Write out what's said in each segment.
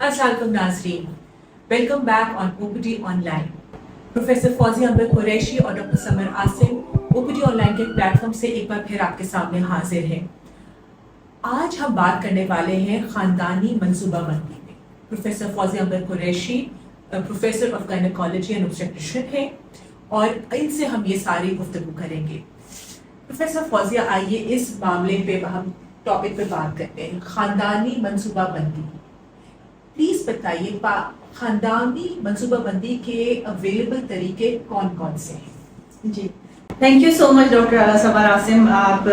السلام علیکم ناظرین، welcome back on OPD online. Professor Fauzia Anwar Qureshi اور doctor Samar Asim OPD online کے پلیٹ فارم سے ایک بار پھر آپ کے سامنے حاضر ہیں۔ آج ہم بات کرنے والے ہیں خاندانی منصوبہ بندی میں۔ Professor Fauzia Anwar Qureshi professor of gynaecology and obstetrician ہیں اور ان سے ہم یہ ساری گفتگو کریں گے۔ پروفیسر فوزیہ، آئیے اس معاملے پہ ہم ٹاپک پہ بات کرتے ہیں، خاندانی منصوبہ بندی۔ پلیز بتائیے خاندانی منصوبہ بندی کے اویلیبل طریقے کون کون سے ہیں؟ جی، thank you so much doctor Samar Asim. آپ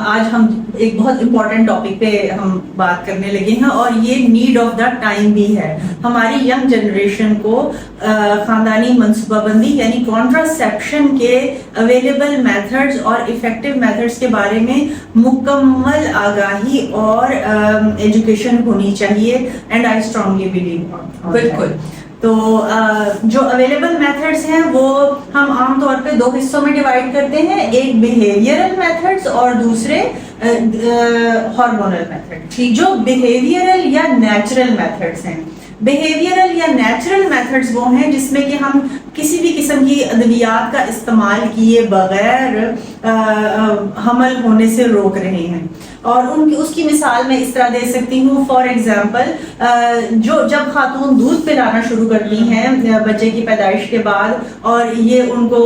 آج ہم ایک بہت امپورٹنٹ ٹاپک پہ ہم بات کرنے لگے ہیں اور یہ نیڈ آف دا ٹائم بھی ہے۔ ہماری ینگ جنریشن کو خاندانی منصوبہ بندی یعنی کانٹراسیپشن کے اویلیبل میتھڈز اور افیکٹو میتھڈز کے بارے میں مکمل آگاہی اور ایجوکیشن ہونی چاہیے، اینڈ آئی اسٹرانگلی بلیو۔ بالکل۔ تو جو اویلیبل میتھڈس ہیں وہ ہم عام طور پہ دو حصوں میں ڈیوائڈ کرتے ہیں، ایک بیہیویئرل میتھڈس اور دوسرے ہارمونل میتھڈ۔ جو بیہیویئرل یا نیچرل میتھڈس ہیں، بیہیویئرل یا نیچرل میتھڈس وہ ہیں جس میں کہ ہم کسی بھی قسم کی ادویات کا استعمال کیے بغیر حمل ہونے سے روک رہے ہیں، اور اس کی مثال میں اس طرح دے سکتی ہوں۔ فار ایگزامپل، جب خاتون دودھ پلانا شروع کرتی ہیں بچے کی پیدائش کے بعد، اور یہ ان کو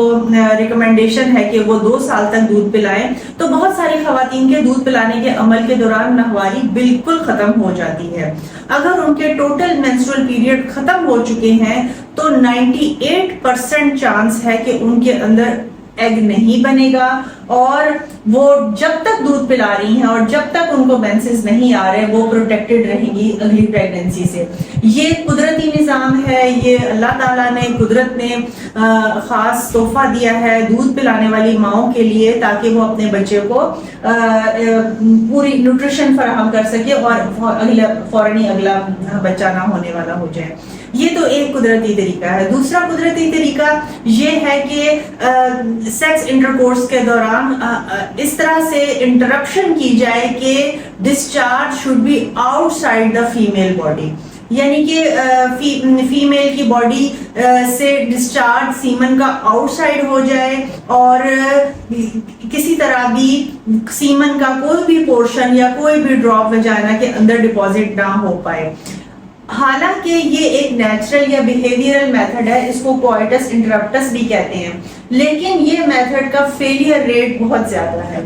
ریکمنڈیشن ہے کہ وہ 2 سال تک دودھ پلائیں، تو بہت ساری خواتین کے دودھ پلانے کے عمل کے دوران ماہواری بالکل ختم ہو جاتی ہے۔ اگر ان کے ٹوٹل مینسٹرول پیریڈ ختم ہو چکے ہیں تو 98% چانس ہے کہ ان کے اندر ایگ نہیں بنے گا، اور وہ جب تک دودھ پلا رہی ہیں اور جب تک ان کو مینسز نہیں آ رہے وہ پروٹیکٹڈ رہیں گی اگلی پریگننسی سے۔ یہ قدرتی نظام ہے، یہ اللہ تعالیٰ نے قدرت نے خاص تحفہ دیا ہے دودھ پلانے والی ماؤں کے لیے، تاکہ وہ اپنے بچے کو پوری نیوٹریشن فراہم کر سکے اور فوراً اگلا بچہ نہ ہونے والا ہو جائے۔ یہ تو ایک قدرتی طریقہ ہے۔ دوسرا قدرتی طریقہ یہ ہے کہ سیکس انٹرکورس کے دوران اس طرح سے انٹرپشن کی جائے کہ discharge should be outside the female body, یعنی کہ فیمیل کی باڈی سے ڈسچارج سیمن کا آؤٹ سائڈ ہو جائے، اور کسی طرح بھی سیمن کا کوئی بھی پورشن یا کوئی بھی ڈراپ وجائنا کے اندر ڈپازٹ نہ ہو پائے۔ حالانکہ یہ ایک نیچرل یا بیہیویئرل میتھڈ ہے، اس کو کوائٹس انٹرپٹس بھی کہتے ہیں، لیکن یہ میتھڈ کا فیلئر ریٹ بہت زیادہ ہے۔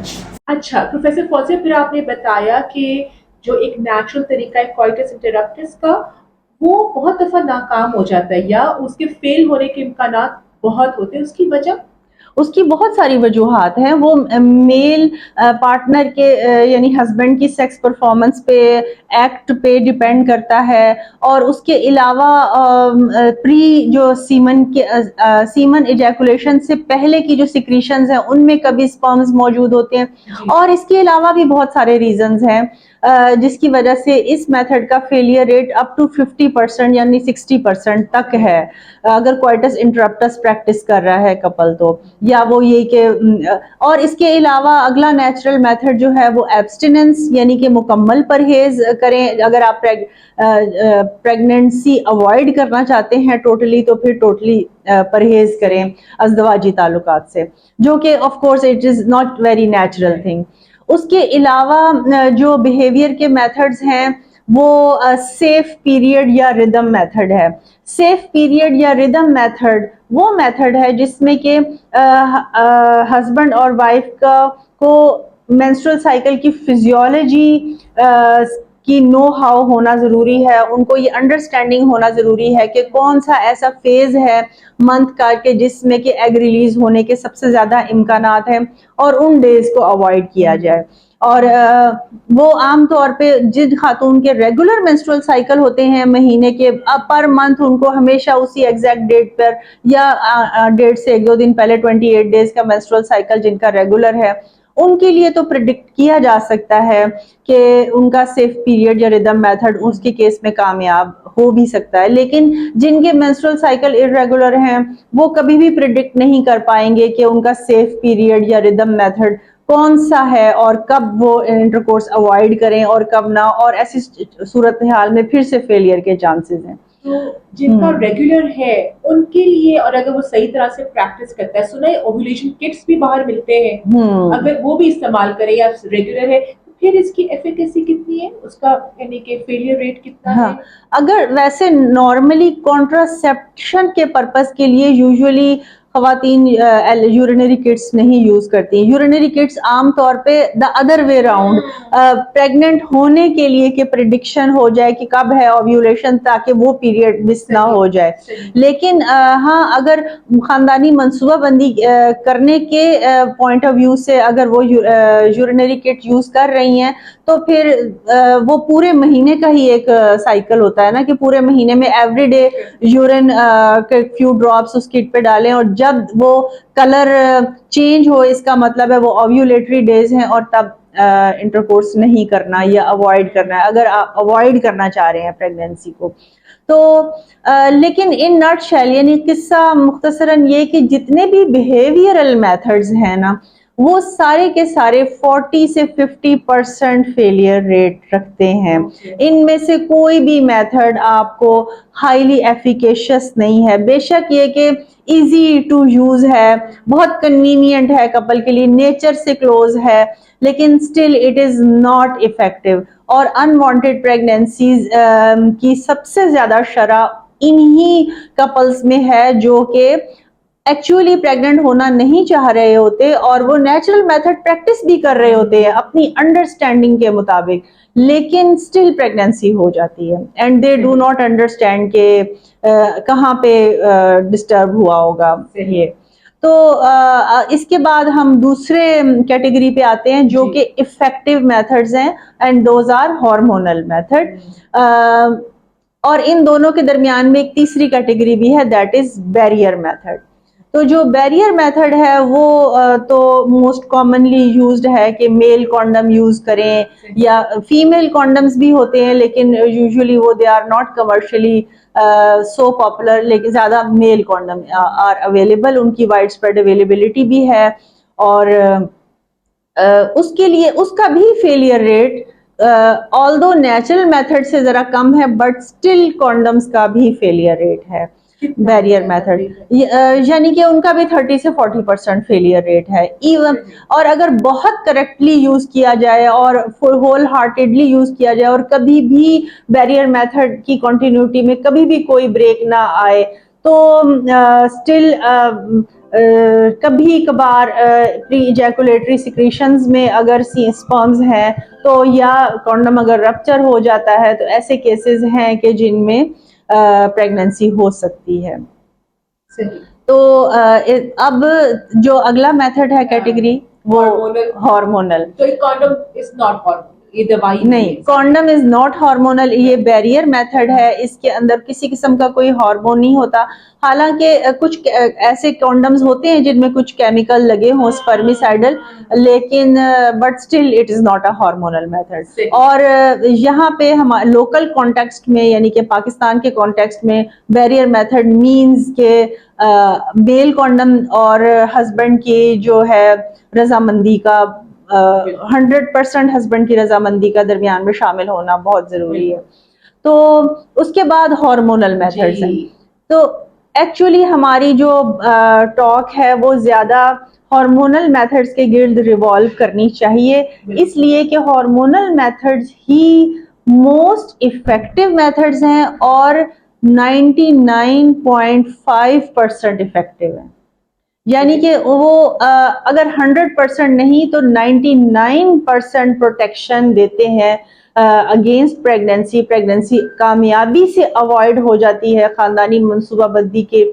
اچھا پروفیسر فوزیہ، پھر آپ نے بتایا کہ جو ایک نیچرل طریقہ ہے کوائٹس انٹرپٹس کا، وہ بہت دفعہ ناکام ہو جاتا ہے یا اس کے فیل ہونے کے امکانات بہت ہوتے ہیں، اس کی وجہ؟ اس کی بہت ساری وجوہات ہیں۔ وہ میل پارٹنر کے یعنی ہسبینڈ کی سیکس پرفارمنس پہ، ایکٹ پہ ڈیپینڈ کرتا ہے، اور اس کے علاوہ جو سیمن ایجیکولیشن سے پہلے کی جو سیکریشنز ہیں ان میں کبھی سپرمز موجود ہوتے ہیں، اور اس کے علاوہ بھی بہت سارے ریزنز ہیں جس کی وجہ سے اس میتھڈ کا فیلئر ریٹ اپ ٹو 50% یعنی 60% تک ہے اگر کوائٹس انٹرپٹس پریکٹس کر رہا ہے کپل تو، یا وہ یہ کہ اور اس کے علاوہ اگلا نیچرل میتھڈ جو ہے وہ ایبسٹیننس یعنی کہ مکمل پرہیز کریں۔ اگر آپ پریگننسی اوائڈ کرنا چاہتے ہیں ٹوٹلی، تو پھر ٹوٹلی پرہیز کریں ازدواجی تعلقات سے، جو کہ of course it is not very natural thing. اس کے علاوہ جو بیہیویئر کے میتھڈز ہیں وہ سیف پیریڈ یا ردم میتھڈ ہے۔ سیف پیریڈ یا ردم میتھڈ وہ میتھڈ ہے جس میں کہ ہسبینڈ اور وائف کو مینسٹرل سائیکل کی فزیولوجی کی نو ہاؤ ہونا ضروری ہے، ان کو یہ انڈرسٹینڈنگ ہونا ضروری ہے کہ کون سا ایسا فیز ہے منتھ کا کہ جس میں کہ ایگ ریلیز ہونے کے سب سے زیادہ امکانات ہیں، اور ان ڈیز کو اوائڈ کیا جائے۔ اور وہ عام طور پہ جن خاتون کے ریگولر مینسٹرول سائیکل ہوتے ہیں مہینے کے، پر منتھ ان کو ہمیشہ اسی ایگزیکٹ ڈیٹ پر یا ڈیٹ سے 1-2 دن پہلے 28 ڈیز کا مینسٹرول سائیکل جن کا ریگولر ہے، ان کے لیے تو پریڈکٹ کیا جا سکتا ہے کہ ان کا سیف پیریڈ یا ردم میتھڈ اس کے کیس میں کامیاب ہو بھی سکتا ہے، لیکن جن کے مینسٹرول سائیکل irregular ہیں وہ کبھی بھی پریڈکٹ نہیں کر پائیں گے کہ ان کا سیف پیریڈ یا ردم میتھڈ کون سا ہے اور کب وہ انٹرکورس اوائڈ کریں اور کب نہ, اور ایسی صورتحال میں پھر سے فیلئر کے چانسز ہیں. تو جن کا ریگولر ہے ان کے لیے, اور اگر وہ صحیح طرح سے پریکٹس کرتا ہے, سنا ہے اوویولیشن کٹس بھی باہر ملتے ہیں, اگر وہ بھی استعمال کرے یا ریگولر ہے, پھر اس کی ایفیکیسی کتنی ہے, اس کا یعنی کہ فیلئر ریٹ کتنا ہے؟ اگر ویسے نارملی کانٹراسیپشن کے پرپس کے لیے یوزولی خواتین یورینری کٹس نہیں یوز کرتی. یورینری کٹس عام طور پہ the other way round, pregnant ہونے کے لیے کہ پریڈکشن ہو جائے کہ کب ہے اوویولیشن, تاکہ وہ پیریڈ مس نہ ہو جائے. لیکن ہاں, اگر خاندانی منصوبہ بندی کرنے کے پوائنٹ آف ویو سے اگر وہ یورینری کٹ یوز کر رہی ہیں تو پھر وہ پورے مہینے کا ہی ایک سائیکل ہوتا ہے نا, کہ پورے مہینے میں ایوری ڈے یورین کے فیو ڈراپس اس کٹ پہ ڈالیں, اور جب وہ کلر چینج ہو اس کا مطلب ہے وہ اوویولیٹری ڈیز ہیں, اور تب انٹرکورس نہیں کرنا یا اوائڈ کرنا ہے, اگر آپ اوائڈ کرنا چاہ رہے ہیں پریگنینسی کو تو. لیکن ان نٹ شیل, یعنی قصہ مختصراً یہ کہ جتنے بھی بیہیویئرل میتھڈز ہیں نا, وہ سارے کے سارے 40 سے 50% فیلئر ریٹ رکھتے ہیں. ان میں سے کوئی بھی میتھڈ آپ کو ہائیلی ایفیکیشس نہیں ہے. بے شک یہ کہ ایزی ٹو یوز ہے, بہت کنوینئنٹ ہے کپل کے لیے, نیچر سے کلوز ہے, لیکن still it is not effective. اور انوانٹیڈ پریگنینسیز کی سب سے زیادہ شرح انہی کپلز میں ہے جو کہ ایکچولی پریگننٹ ہونا نہیں چاہ رہے ہوتے, اور وہ نیچرل میتھڈ پریکٹس بھی کر رہے ہوتے ہیں اپنی انڈرسٹینڈنگ کے مطابق, لیکن اسٹل پریگننسی ہو جاتی ہے. And they do not understand کہ کہاں پہ ڈسٹرب ہوا ہوگا یہ. تو اس کے بعد ہم دوسرے کیٹیگری پہ آتے ہیں جو کہ افیکٹو میتھڈز ہیں, and those are hormonal method. اور ان دونوں کے درمیان میں ایک تیسری کیٹیگری بھی ہے, دیٹ از بیریئر میتھڈ. تو جو بیریئر میتھڈ ہے وہ تو موسٹ کامنلی یوزڈ ہے کہ میل کانڈم یوز کریں, یا فیمیل کانڈمز بھی ہوتے ہیں لیکن یوزولی وہ they are not commercially so popular, لیکن زیادہ میل کانڈم آر اویلیبل, ان کی وائڈ اسپریڈ اویلیبلٹی بھی ہے. اور اس کے لیے اس کا بھی فیلئر ریٹ آلدو نیچرل میتھڈ سے ذرا کم ہے, بٹ اسٹل کانڈمز کا بھی فیلئر ریٹ ہے بیریئر میتھڈ, یعنی کہ ان کا بھی 30 سے 40% فیلئر ریٹ ہے ایون. اور اگر بہت کریکٹلی یوز کیا جائے اور ہول ہارٹیڈلی یوز کیا جائے, اور کبھی بھی بیریئر میتھڈ کی کنٹینیوٹی میں کبھی بھی کوئی بریک نہ آئے, تو اسٹل کبھی کبھار پری ایجیکولیٹری سیکریشنز میں اگر اسپرمز ہیں تو, یا کانڈم اگر رپچر ہو جاتا ہے, تو ایسے کیسز ہیں کہ جن میں پریگننسی ہو سکتی ہے. تو اب جو اگلا میتھڈ ہے کیٹیگری وہ ہارمونل. تو کانڈم از ناٹ ہارمونل, یہ دوائی نہیں, کانڈم از ناٹ ہارمونل, یہ بیریئر میتھڈ ہے, اس کے اندر کسی قسم کا کوئی ہارمون نہیں ہوتا. حالانکہ کچھ ایسے کانڈمز ہوتے ہیں جن میں کچھ کیمیکل لگے ہوں اسپرمیسائڈل, لیکن but still it is not a hormonal method. اور یہاں پہ ہم لوکل کانٹیکسٹ میں, یعنی کہ پاکستان کے کانٹیکسٹ میں, بیریئر میتھڈ مینز کہ میل کانڈم اور ہسبینڈ کی جو ہے رضامندی کا 100% ہسبینڈ کی رضامندی کا درمیان میں شامل ہونا بہت ضروری ہے. تو اس کے بعد ہارمونل میتھڈز ہیں. تو ایکچولی ہماری جو ٹاک ہے وہ زیادہ ہارمونل میتھڈز کے گرد ریوالو کرنی چاہیے, اس لیے کہ ہارمونل میتھڈز ہی موسٹ افیکٹو میتھڈز ہیں اور 99.5% افیکٹو ہیں. یعنی کہ وہ اگر 100% نہیں تو 99% پروٹیکشن دیتے ہیں اگینسٹ پریگننسی. پریگننسی کامیابی سے اوائڈ ہو جاتی ہے, خاندانی منصوبہ بندی کے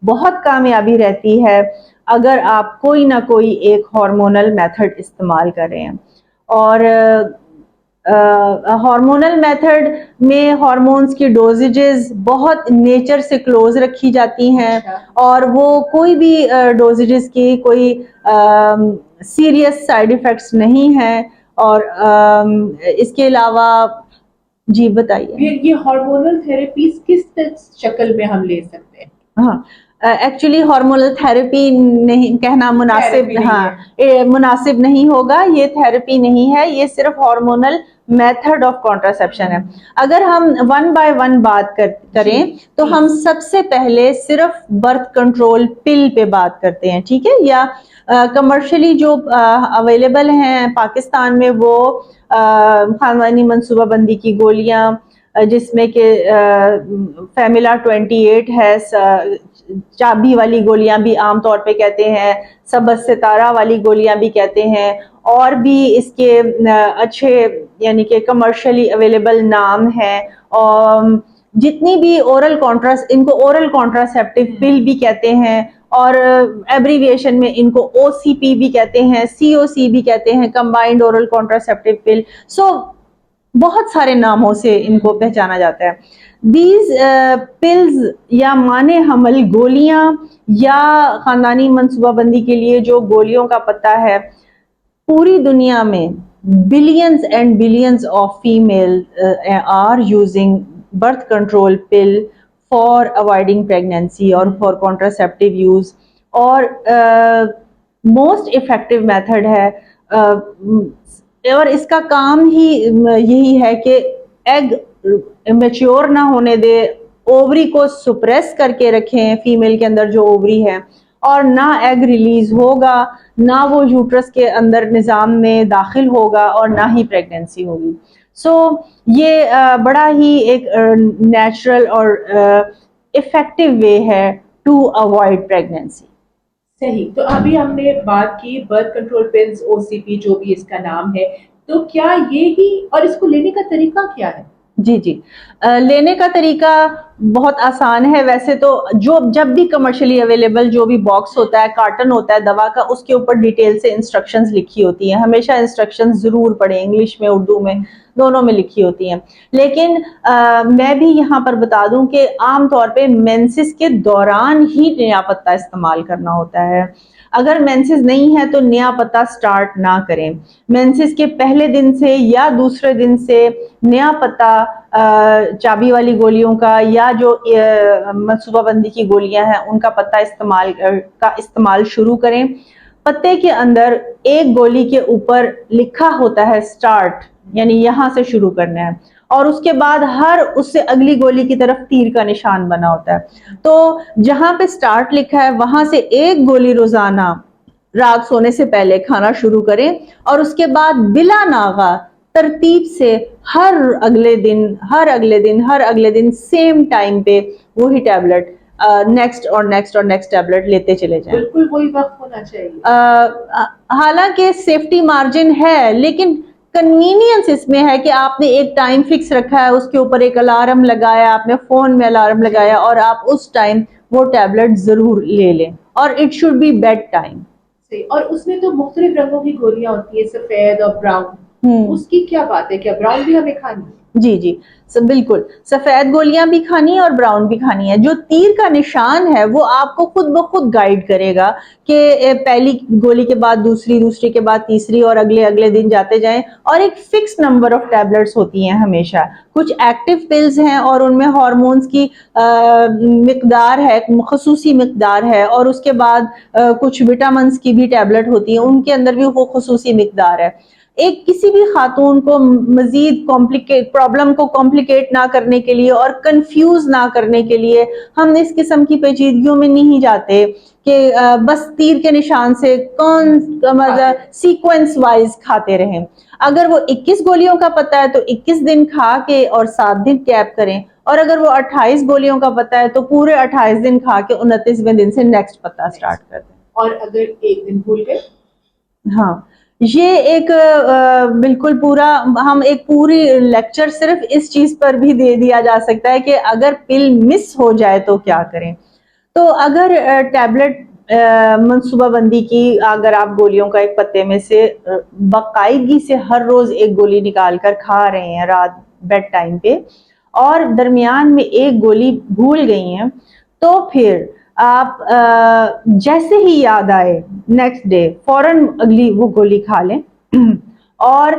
بہت کامیابی رہتی ہے اگر آپ کوئی نہ کوئی ایک ہارمونل میتھڈ استعمال کریں. اور ہارمونل میتھڈ میں ہارمونز کی ڈوزیجز بہت نیچر سے کلوز رکھی جاتی ہیں, اور وہ کوئی بھی ڈوزیجز کی کوئی سیریس سائیڈ ایفیکٹس نہیں ہیں. اور اس کے علاوہ جی بتائیے, یہ ہارمونل تھراپیز کس شکل میں ہم لے سکتے ہیں؟ ہاں, ایکچولی ہارمونل تھراپی نہیں کہنا مناسب، Therapy نہیں ہاں مناسب نہیں ہوگا، یہ تھراپی نہیں ہے، یہ صرف ہارمونل میتھڈ آف کانٹراسیپشن ہے. اگر ہم ون بائی ون بات کریں تو ہم سب سے پہلے صرف برتھ کنٹرول پل پہ بات کرتے ہیں، ٹھیک ہے، یا کمرشلی جو اویلیبل ہیں پاکستان میں وہ خاندانی منصوبہ بندی کی گولیاں، جس میں کہ فیملا 28 ہے، چابی والی گولیاں بھی عام طور پہ کہتے ہیں، سبز ستارہ والی گولیاں بھی کہتے ہیں، اور بھی اس کے اچھے یعنی کہ کمرشلی اویلیبل نام ہیں. اور جتنی بھی ان کو اورل کانٹراسیپٹیو پل بھی کہتے ہیں، اور ایبریویشن میں ان کو او سی پی بھی کہتے ہیں، سی او سی بھی کہتے ہیں، کمبائنڈ اورل کانٹراسیپٹیو پل. سو بہت سارے ناموں سے ان کو پہچانا جاتا ہے. دیز پلز یا معنی حمل گولیاں یا خاندانی منصوبہ بندی کے لیے جو گولیوں کا پتہ ہے، پوری دنیا میں billions and billions of female are using birth control pill for avoiding pregnancy اور فار کانٹراسیپٹیو یوز. اور موسٹ افیکٹو میتھڈ ہے، اور اس کا کام ہی یہی ہے کہ ایگ میچور نہ ہونے دے، اووری کو سپریس کر کے رکھیں فیمیل کے اندر جو اووری ہے، اور نہ ایگ ریلیز ہوگا، نہ وہ یوٹرس کے اندر نظام میں داخل ہوگا، اور نہ ہی پریگنینسی ہوگی. سو یہ بڑا ہی ایک نیچرل اور افیکٹو وے ہے ٹو اوائڈ پریگنینسی. صحیح. تو ابھی ہم نے بات کی برتھ کنٹرول پلز، او سی پی جو بھی اس کا نام ہے، تو کیا یہ ہی، اور اس کو لینے کا طریقہ کیا ہے؟ جی لینے کا طریقہ بہت آسان ہے. ویسے تو جب بھی کمرشلی اویلیبل جو بھی باکس ہوتا ہے، کارٹن ہوتا ہے دوا کا، اس کے اوپر ڈیٹیل سے انسٹرکشنز لکھی ہوتی ہیں. ہمیشہ انسٹرکشنز ضرور پڑھیں، انگلش میں اردو میں دونوں میں لکھی ہوتی ہیں. لیکن میں بھی یہاں پر بتا دوں کہ عام طور پہ مینسس کے دوران ہی نیا پتہ استعمال کرنا ہوتا ہے. اگر مینسز نہیں ہے تو نیا پتہ سٹارٹ نہ کریں. مینسز کے پہلے دن سے یا دوسرے دن سے نیا پتہ چابی والی گولیوں کا یا جو منصوبہ بندی کی گولیاں ہیں ان کا پتہ استعمال شروع کریں. پتے کے اندر ایک گولی کے اوپر لکھا ہوتا ہے سٹارٹ، یعنی یہاں سے شروع کرنا ہے، اور اس کے بعد اس سے اگلی گولی کی طرف تیر کا نشان بنا ہوتا ہے. تو جہاں پہ سٹارٹ لکھا ہے وہاں سے ایک گولی روزانہ رات سونے سے پہلے کھانا شروع کریں، اور اس کے بعد بلا ناغہ ترتیب سے ہر اگلے دن سیم ٹائم پہ وہی ٹیبلٹ نیکسٹ اور نیکسٹ ٹیبلٹ لیتے چلے جائیں. بالکل وہی وقت ہونا چاہیے. حالانکہ سیفٹی مارجن ہے، لیکن کنوینئنس اس میں ہے کہ آپ نے ایک ٹائم فکس رکھا ہے، اس کے اوپر ایک الارم لگایا، آپ نے فون میں الارم لگایا، اور آپ اس ٹائم وہ ٹیبلٹ ضرور لے لیں، اور it should be bed time. اور اس میں تو مختلف رنگوں کی گولیاں ہوتی ہیں، سفید اور براؤن، اس کی کیا بات ہے؟ کیا براؤن بھی ہمیں کھانی ہے؟ جی بالکل، سفید گولیاں بھی کھانی ہے اور براؤن بھی کھانی ہے. جو تیر کا نشان ہے وہ آپ کو خود بخود گائیڈ کرے گا کہ پہلی گولی کے بعد دوسری کے بعد تیسری، اور اگلے دن جاتے جائیں. اور ایک فکس نمبر آف ٹیبلٹس ہوتی ہیں ہمیشہ. کچھ ایکٹیو پلز ہیں اور ان میں ہارمونز کی مقدار ہے، خصوصی مقدار ہے، اور اس کے بعد کچھ وٹامنز کی بھی ٹیبلٹ ہوتی ہیں، ان کے اندر بھی وہ خصوصی مقدار ہے. ایک کسی بھی خاتون کو مزید پرابلم کو کمپلیکیٹ نہ کرنے کے لیے اور کنفیوز نہ کرنے کے لیے ہم اس قسم کی پیچیدگیوں میں نہیں جاتے کہ بس تیر کے نشان سے سیکوینس وائز کھاتے رہیں. اگر وہ 21 گولیوں کا پتہ ہے تو 21 دن کھا کے اور 7 دن گیپ کریں، اور اگر وہ 28 گولیوں کا پتہ ہے تو پورے 28 دن کھا کے 29ویں دن سے نیکسٹ پتہ سٹارٹ کر دیں. اور اگر ایک دن بھول گئے؟ ہاں، یہ ایک بالکل ہم ایک پوری لیکچر صرف اس چیز پر بھی دے دیا جا سکتا ہے کہ اگر پل مس ہو جائے تو کیا کریں. تو اگر ٹیبلٹ منصوبہ بندی کی، اگر آپ گولیوں کا ایک پتے میں سے باقاعدگی سے ہر روز ایک گولی نکال کر کھا رہے ہیں رات بیڈ ٹائم پہ، اور درمیان میں ایک گولی بھول گئی ہیں، تو پھر آپ جیسے ہی یاد آئے نیکسٹ ڈے فوراً اگلی وہ گولی کھا لیں، اور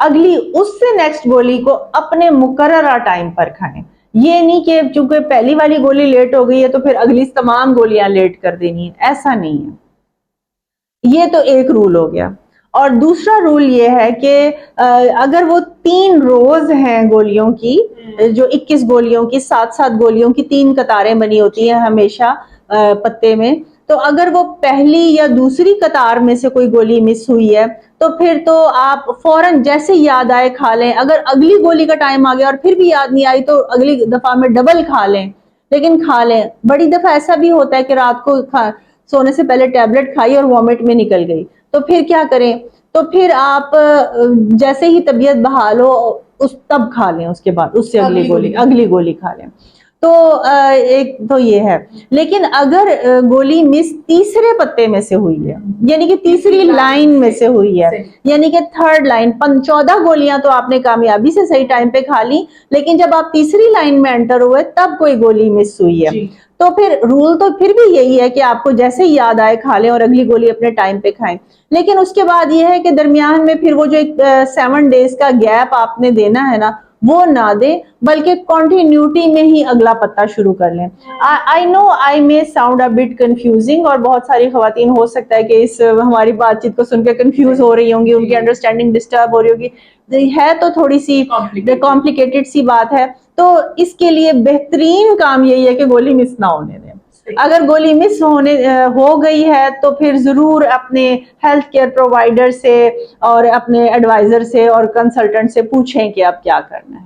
اگلی اس سے نیکسٹ گولی کو اپنے مقررہ ٹائم پر کھائیں. یہ نہیں کہ چونکہ پہلی والی گولی لیٹ ہو گئی ہے تو پھر اگلی تمام گولیاں لیٹ کر دینی ہے، ایسا نہیں ہے. یہ تو ایک رول ہو گیا. اور دوسرا رول یہ ہے کہ اگر وہ 3 روز ہیں گولیوں کی، جو 21 گولیوں کی 7 گولیوں کی 3 قطاریں بنی ہوتی ہیں ہمیشہ پتے میں، تو اگر وہ پہلی یا دوسری قطار میں سے کوئی گولی مس ہوئی ہے تو پھر تو آپ فوراً جیسے یاد آئے کھا لیں. اگر اگلی گولی کا ٹائم آ گیا اور پھر بھی یاد نہیں آئی تو اگلی دفعہ میں ڈبل کھا لیں، لیکن کھا لیں. بڑی دفعہ ایسا بھی ہوتا ہے کہ رات کو سونے سے پہلے ٹیبلٹ کھائی اور وامٹ میں نکل گئی، تو پھر کیا کریں؟ تو پھر آپ جیسے ہی طبیعت بحال ہو تب کھا لیں، اس کے بعد اس سے اگلی گولی کھا لیں. تو ایک تو یہ ہے. لیکن اگر گولی مس تیسرے پتے میں سے ہوئی ہے، یعنی کہ تیسری لائن میں سے ہوئی ہے، یعنی کہ 3rd لائن، 14 گولیاں تو آپ نے کامیابی سے صحیح ٹائم پہ کھا لی، لیکن جب آپ تیسری لائن میں انٹر ہوئے تب کوئی گولی مس ہوئی ہے، تو پھر رول تو پھر بھی یہی ہے کہ آپ کو جیسے ہی یاد آئے کھا لیں اور اگلی گولی اپنے ٹائم پہ کھائیں. لیکن اس کے بعد یہ ہے کہ درمیان میں پھر وہ جو ایک 7 days کا گیپ آپ نے دینا ہے نا، وہ نہ دیں، بلکہ کنٹینیوٹی میں ہی اگلا پتا شروع کر لیں. I know I may sound a bit confusing، اور بہت ساری خواتین ہو سکتا ہے کہ اس ہماری بات چیت کو سن کے کنفیوز ہو رہی ہوں گی، ان کی انڈرسٹینڈنگ ڈسٹرب ہو رہی ہوگی. ہے تو تھوڑی سی کمپلیکیٹڈ سی بات ہے، تو اس کے لیے بہترین کام یہی ہے کہ گولی مس نہ ہونے دیں. اگر گولی مس ہو گئی ہے تو پھر ضرور اپنے ہیلتھ کیئر پرووائڈر سے اور اپنے ایڈوائزر سے اور کنسلٹنٹ سے پوچھیں کہ اب کیا کرنا ہے.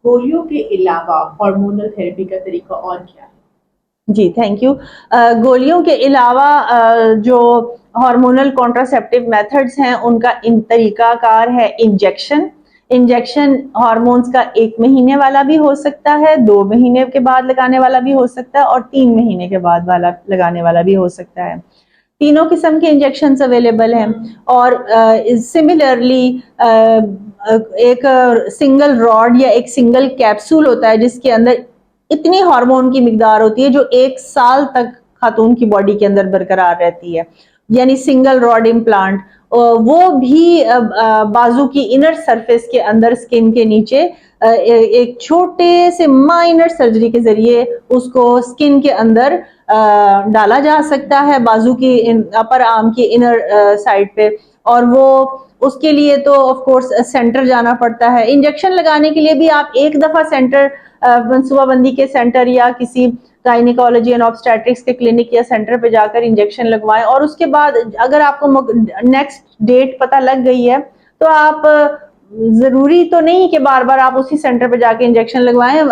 گولیوں کے علاوہ ہارمونل تھراپی کا طریقہ اور کیا ہے؟ جی تھینک یو. گولیوں کے علاوہ جو ہارمونل کانٹراسیپٹیو میتھڈز ہیں ان کا طریقہ کار ہے انجیکشن ہارمونز کا 1 مہینے والا بھی ہو سکتا ہے، 2 مہینے کے بعد لگانے والا بھی ہو سکتا ہے، اور 3 مہینے کے بعد والا لگانے والا بھی ہو سکتا ہے. تینوں قسم کے انجیکشنز اویلیبل ہیں. اور سملرلی ایک سنگل راڈ یا ایک سنگل کیپسول ہوتا ہے جس کے اندر اتنی ہارمون کی مقدار ہوتی ہے جو 1 سال تک خاتون کی باڈی کے اندر برقرار رہتی ہے، یعنی سنگل راڈ امپلانٹ. وہ بھی بازو کی انر سرفیس کے اندر اسکن کے نیچے ایک چھوٹے سے مائنر سرجری کے ذریعے اس کو اسکن کے اندر ڈالا جا سکتا ہے، بازو کی اپر آرم کی انر سائڈ پہ. اور وہ اس کے لیے تو آف کورس سینٹر جانا پڑتا ہے. انجیکشن لگانے کے لیے بھی آپ ایک دفعہ سینٹر منصوبہ بندی کے سینٹر یا کسی گائنیکالوجی اینڈ آبسٹیٹرکس کے کلینک یا سینٹر پہ جا کر انجیکشن لگوائیں. اور اس کے بعد اگر آپ کو نیکسٹ ڈیٹ پتہ لگ گئی ہے تو آپ ضروری تو نہیں کہ بار بار آپ اسی سینٹر پہ جا کے انجیکشن لگوائیں.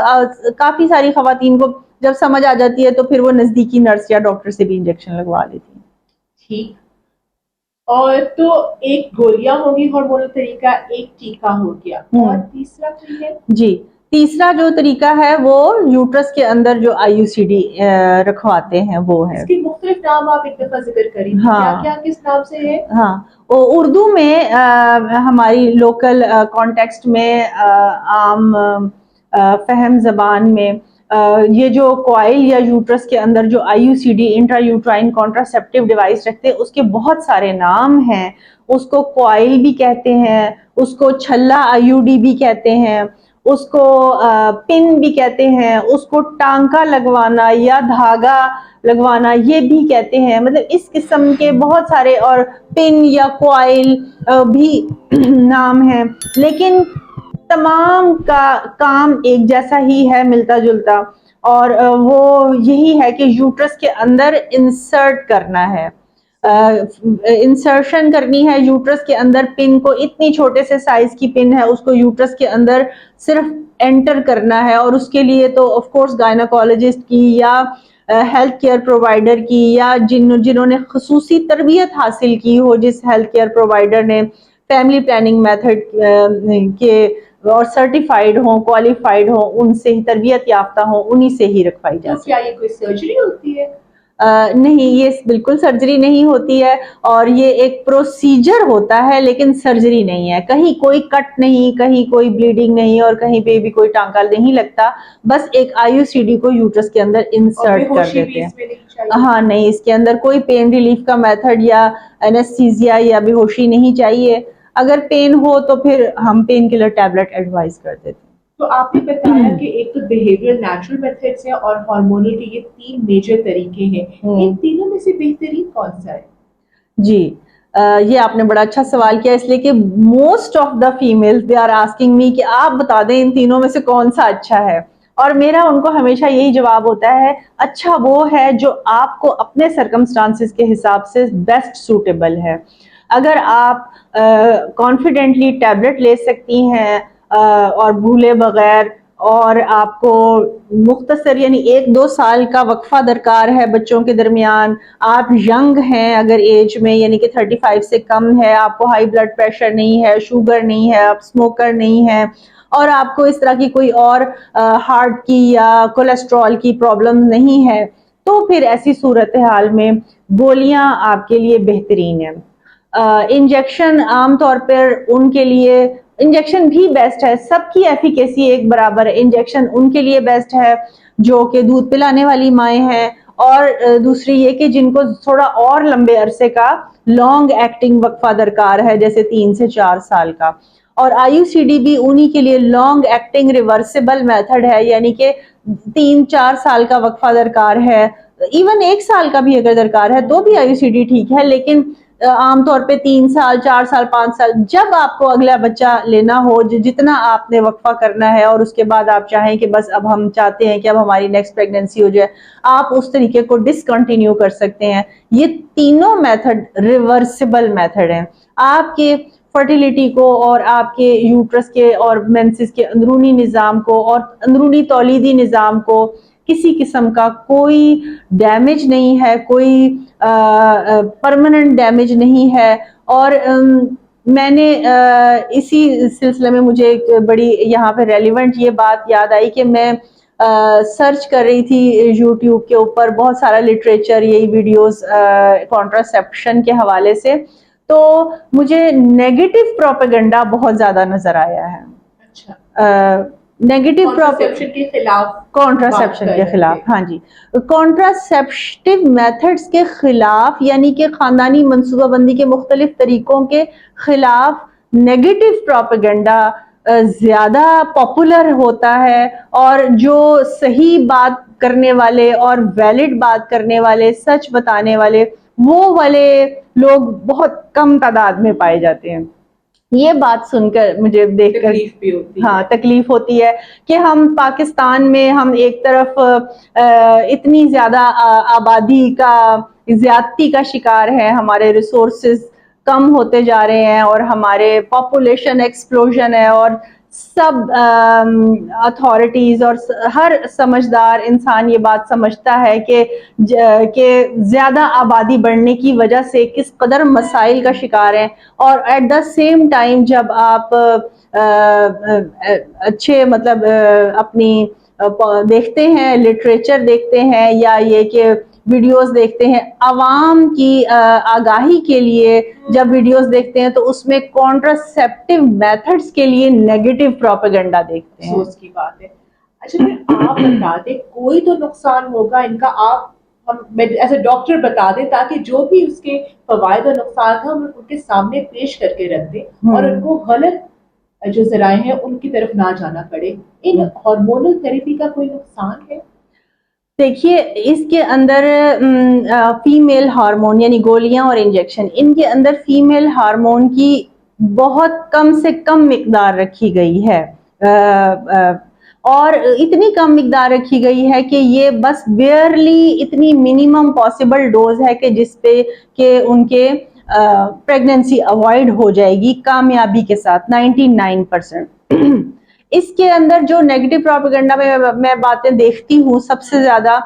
کافی ساری خواتین کو جب سمجھ آ جاتی ہے تو پھر وہ نزدیکی نرس یا ڈاکٹر سے بھی انجیکشن لگوا لیتی ہیں. ٹھیک. اور تو ایک گولیاں ہوگی ہارمونل طریقہ، ایک ٹیکا ہو گیا، اور تیسرا کوئی ہے؟ جی تیسرا جو طریقہ ہے وہ یوٹرس کے اندر جو IUCD رکھواتے ہیں وہ ہے. اس کے مختلف نام آپ ایک دفعہ ذکر کریں، کیا کیا کس نام سے ہے؟ ہاں اردو میں ہماری لوکل کانٹیکسٹ میں عام فہم زبان میں یہ جو کوائل یا یوٹرس کے اندر جو IUCD انٹرا یوٹرائن کانٹراسیپٹیو ڈیوائس رکھتے ہیں اس کے بہت سارے نام ہیں. اس کو کوائل بھی کہتے ہیں، اس کو چھلا IUD بھی کہتے ہیں، اس کو پن بھی کہتے ہیں، اس کو ٹانکا لگوانا یا دھاگا لگوانا یہ بھی کہتے ہیں. مطلب اس قسم کے بہت سارے اور پن یا کوائل بھی نام ہیں، لیکن تمام کا کام ایک جیسا ہی ہے، ملتا جلتا. اور وہ یہی ہے کہ یوٹرس کے اندر انسرٹ کرنا ہے، انسرشن کرنی ہے یوٹرس کے اندر. پن کو اتنی چھوٹے سے سائز کی پن ہے، اس کو یوٹرس کے اندر صرف انٹر کرنا ہے. اور اس کے لیے تو آف کورس گائنیکالوجسٹ کی یا ہیلتھ کیئر پرووائڈر کی یا جنہوں نے خصوصی تربیت حاصل کی ہو، جس ہیلتھ کیئر پرووائڈر نے فیملی پلاننگ میتھڈ کے اور سرٹیفائیڈ ہوں، کوالیفائیڈ ہوں، ان سے ہی تربیت یافتہ ہوں، انہی سے ہی رکھوائی جا سکتی. کیا یہ کوئی سرجری ہوتی ہے؟ نہیں، یہ بالکل سرجری نہیں ہوتی ہے، اور یہ ایک پروسیجر ہوتا ہے لیکن سرجری نہیں ہے. کہیں کوئی کٹ نہیں، کہیں کوئی بلیڈنگ نہیں، اور کہیں پہ بھی کوئی ٹانکا نہیں لگتا. بس ایک IUCD کو یوٹرس کے اندر انسرٹ کر دیتے ہیں. ہاں نہیں، اس کے اندر کوئی پین ریلیف کا میتھڈ یا اینستھیزیا یا بے ہوشی نہیں چاہیے. اگر پین ہو تو پھر ہم پین کلر ٹیبلٹ ایڈوائز کر دیتے ہیں. تو آپ نے بتایا کہ ایک تو بیہیویئر نیچرل میتھڈس ہیں اور ہارمونل کے یہ 3 میجر طریقے ہیں، ان تینوں میں سے بہترین کون سا ہے؟ جی یہ آپ نے بڑا اچھا سوال کیا، اس لیے کہ most of the female they are asking me کہ آپ بتا دیں ان تینوں میں سے کون سا اچھا ہے، اور میرا ان کو ہمیشہ یہی جواب ہوتا ہے اچھا وہ ہے جو آپ کو اپنے سرکمسٹانسز کے حساب سے بیسٹ سوٹیبل ہے۔ اگر آپ کانفیڈنٹلی ٹیبلٹ لے سکتی ہیں اور بھولے بغیر، اور آپ کو مختصر یعنی 1-2 سال کا وقفہ درکار ہے بچوں کے درمیان، آپ ینگ ہیں اگر ایج میں یعنی کہ 35 سے کم ہے، آپ کو ہائی بلڈ پریشر نہیں ہے، شوگر نہیں ہے، آپ اسموکر نہیں ہے، اور آپ کو اس طرح کی کوئی اور ہارٹ کی یا کولیسٹرول کی پرابلم نہیں ہے، تو پھر ایسی صورتحال میں گولیاں آپ کے لیے بہترین ہیں۔ انجیکشن عام طور پر ان کے لیے انجیکشن بھی بیسٹ ہے، سب کی ایفیکیسی ایک برابر ہے۔ انجیکشن ان کے لیے بیسٹ ہے جو کہ دودھ پلانے والی مائیں ہیں، اور دوسری یہ کہ جن کو تھوڑا اور لمبے عرصے کا لانگ ایکٹنگ وقفہ درکار ہے، جیسے 3 سے 4 سال کا۔ اور آئی یو سی ڈی بھی انہی کے لیے لانگ ایکٹنگ ریورسیبل میتھڈ ہے، یعنی کہ 3-4 سال کا وقفہ درکار ہے، ایون 1 سال کا بھی اگر درکار ہے تو بھی آئی یو سی ڈی ٹھیک ہے، لیکن عام طور پہ 3 سال 4 سال 5 سال جب آپ کو اگلا بچہ لینا ہو، جتنا آپ نے وقفہ کرنا ہے، اور اس کے بعد آپ چاہیں کہ بس اب ہم چاہتے ہیں کہ اب ہماری نیکسٹ پریگننسی ہو جائے، آپ اس طریقے کو ڈسکنٹینیو کر سکتے ہیں۔ یہ تینوں میتھڈ ریورسیبل میتھڈ ہیں، آپ کے فرٹیلیٹی کو اور آپ کے یوٹرس کے اور مینسس کے اندرونی نظام کو اور اندرونی تولیدی نظام کو کسی قسم کا کوئی ڈیمیج نہیں ہے، کوئی پرماننٹ ڈیمیج نہیں ہے۔ اور میں نے اسی سلسلے میں مجھے ایک بڑی یہاں پہ ریلیونٹ یہ بات یاد آئی کہ میں سرچ کر رہی تھی یوٹیوب کے اوپر بہت سارا لٹریچر، یہی ویڈیوز کانٹراسیپشن کے حوالے سے، تو مجھے نیگیٹو پروپیگنڈا بہت زیادہ نظر آیا ہے۔ اچھا، نیگیٹو کانٹراسیپشن کے خلاف، کانٹراسیپشن کے خلاف، ہاں جی، کانٹراسیپٹیو میتھڈز کے خلاف، یعنی کہ خاندانی منصوبہ بندی کے مختلف طریقوں کے خلاف نیگیٹو پروپیگنڈا زیادہ پاپولر ہوتا ہے، اور جو صحیح بات کرنے والے اور ویلڈ بات کرنے والے، سچ بتانے والے، وہ والے لوگ بہت کم تعداد میں پائے جاتے ہیں۔ یہ بات سن کر مجھے دیکھ کر تکلیف بھی ہوتی ہے۔ ہاں تکلیف ہوتی ہے کہ ہم پاکستان میں ہم ایک طرف اتنی زیادہ آبادی کا زیادتی کا شکار ہیں، ہمارے ریسورسز کم ہوتے جا رہے ہیں، اور ہمارے پاپولیشن ایکسپلوژن ہے، اور سب اتھارٹیز اور ہر سمجھدار انسان یہ بات سمجھتا ہے کہ زیادہ آبادی بڑھنے کی وجہ سے کس قدر مسائل کا شکار ہیں، اور ایٹ دا سیم ٹائم جب آپ اچھے مطلب اپنی دیکھتے ہیں، لٹریچر دیکھتے ہیں، یا یہ کہ ویڈیوز دیکھتے ہیں عوام کی آگاہی کے لیے، جب ویڈیوز دیکھتے ہیں تو اس میں کانٹراسیپٹیو میتھڈز کے لیے نیگیٹو پروپیگنڈا دیکھتے ہیں۔ افسوس کی بات ہے۔ اچھا پھر آپ بتا دیں کوئی تو نقصان ہوگا ان کا، آپ ہم ایز اے ڈاکٹر بتا دیں تاکہ جو بھی اس کے فوائد اور نقصان ہیں ہم ان کے سامنے پیش کر کے رکھ دیں، اور ان کو غلط جو ذرائع ہیں ان کی طرف نہ جانا پڑے۔ ان ہارمونل تھراپی کا کوئی نقصان ہے؟ دیکھیے اس کے اندر فیمیل ہارمون یعنی گولیاں اور انجیکشن، ان کے اندر فیمیل ہارمون کی بہت کم سے کم مقدار رکھی گئی ہے، اور اتنی کم مقدار رکھی گئی ہے کہ یہ بس بیئرلی اتنی منیمم پاسبل ڈوز ہے کہ جس پہ کہ ان کے پریگننسی اوائڈ ہو جائے گی کامیابی کے ساتھ 99%۔ اس کے اندر جو نیگیٹو پروپیگنڈا میں باتیں دیکھتی ہوں سب سے زیادہ،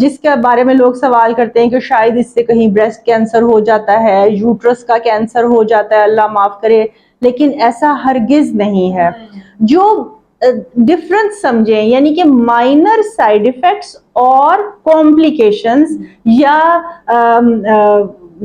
جس کے بارے میں لوگ سوال کرتے ہیں کہ شاید اس سے کہیں بریسٹ کینسر ہو جاتا ہے، یوٹرس کا کینسر ہو جاتا ہے، اللہ معاف کرے، لیکن ایسا ہرگز نہیں ہے۔ جو ڈفرنس سمجھیں، یعنی کہ مائنر سائیڈ ایفیکٹس اور کمپلیکیشنز یا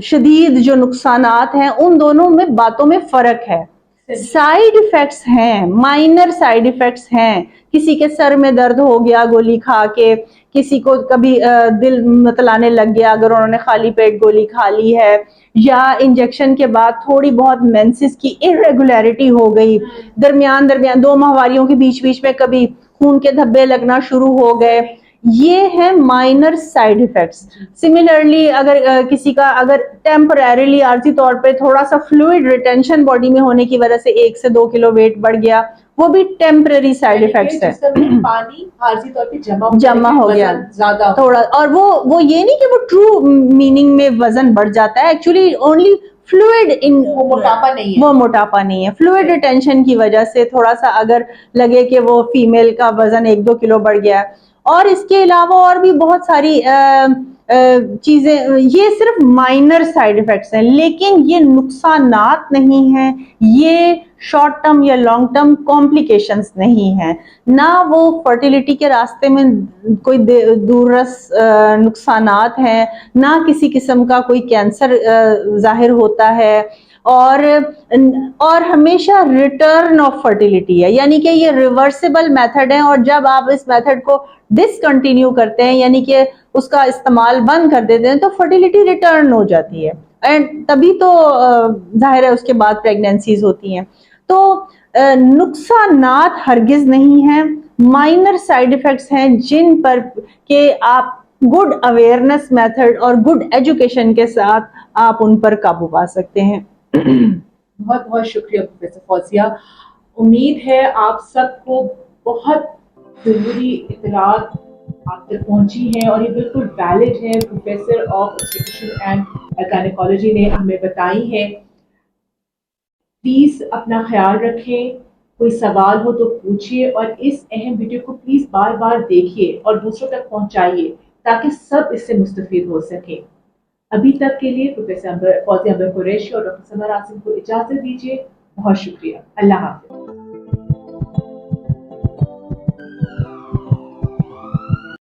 شدید جو نقصانات ہیں، ان دونوں میں باتوں میں فرق ہے۔ سائیڈ ایفیکٹس ہیں، مائنر سائیڈ ایفیکٹس ہیں، کسی کے سر میں درد ہو گیا گولی کھا کے، کسی کو کبھی دل متلانے لگ گیا اگر انہوں نے خالی پیٹ گولی کھا لی ہے, یا انجیکشن کے بعد تھوڑی بہت مینسز کی irregularity ہو گئی, درمیان دو ماہواریوں کے بیچ میں کبھی خون کے دھبے لگنا شروع ہو گئے, یہ ہے مائنر سائیڈ ایفیکٹس. سملرلی اگر کسی کا اگر ٹیمپریریلی عارضی طور پہ تھوڑا سا فلوئڈ ریٹینشن باڈی میں ہونے کی وجہ سے 1 سے 2 کلو ویٹ بڑھ گیا, وہ بھی ٹیمپرری سائیڈ ایفیکٹس ہے. جسم میں پانی عارضی طور پہ جمع ہو گیا زیادہ تھوڑا, اور وہ یہ نہیں کہ وہ ٹرو میننگ میں وزن بڑھ جاتا ہے, ایکچولی اونلی فلوئڈ وہ موٹاپا نہیں ہے, وہ موٹاپا نہیں ہے, فلوئڈ ریٹینشن کی وجہ سے تھوڑا سا اگر لگے کہ وہ فیمیل کا وزن 1-2 کلو بڑھ گیا ہے. اور اس کے علاوہ اور بھی بہت ساری چیزیں, یہ صرف مائنر سائیڈ ایفیکٹس ہیں, لیکن یہ نقصانات نہیں ہیں, یہ شارٹ ٹرم یا لانگ ٹرم کمپلیکیشنز نہیں ہیں, نہ وہ فرٹیلیٹی کے راستے میں کوئی دوررس نقصانات ہیں, نہ کسی قسم کا کوئی کینسر ظاہر ہوتا ہے, اور ہمیشہ ریٹرن آف فرٹیلیٹی ہے, یعنی کہ یہ ریورسیبل میتھڈ ہے, اور جب آپ اس میتھڈ کو ڈسکنٹینیو کرتے ہیں یعنی کہ اس کا استعمال بند کر دیتے ہیں تو فرٹیلیٹی ریٹرن ہو جاتی ہے, اینڈ تبھی تو ظاہر ہے اس کے بعد پریگنینسیز ہوتی ہیں. تو نقصانات ہرگز نہیں ہیں, مائنر سائیڈ ایفیکٹس ہیں جن پر کہ آپ گڈ اویئرنس میتھڈ اور گڈ ایجوکیشن کے ساتھ آپ ان پر قابو پا سکتے ہیں. بہت بہت شکریہ پروفیسر فوزیہ. امید ہے آپ سب کو بہت ضروری اطلاعات آپ تک پہنچی ہیں, اور یہ بالکل ویلڈ ہے, پروفیسر آف obstetrician اینڈ گائنیکالوجی نے ہمیں بتائی ہے. پلیز اپنا خیال رکھیں, کوئی سوال ہو تو پوچھیے, اور اس اہم ویڈیو کو پلیز بار بار دیکھیے اور دوسروں تک پہنچائیے تاکہ سب اس سے مستفید ہو سکیں. ابھی تک کے لیے پروفیسر فوزیہ انور قریشی اور ڈاکٹر سمر عاصم کو اجازت دیجیے. بہت شکریہ. اللہ حافظ.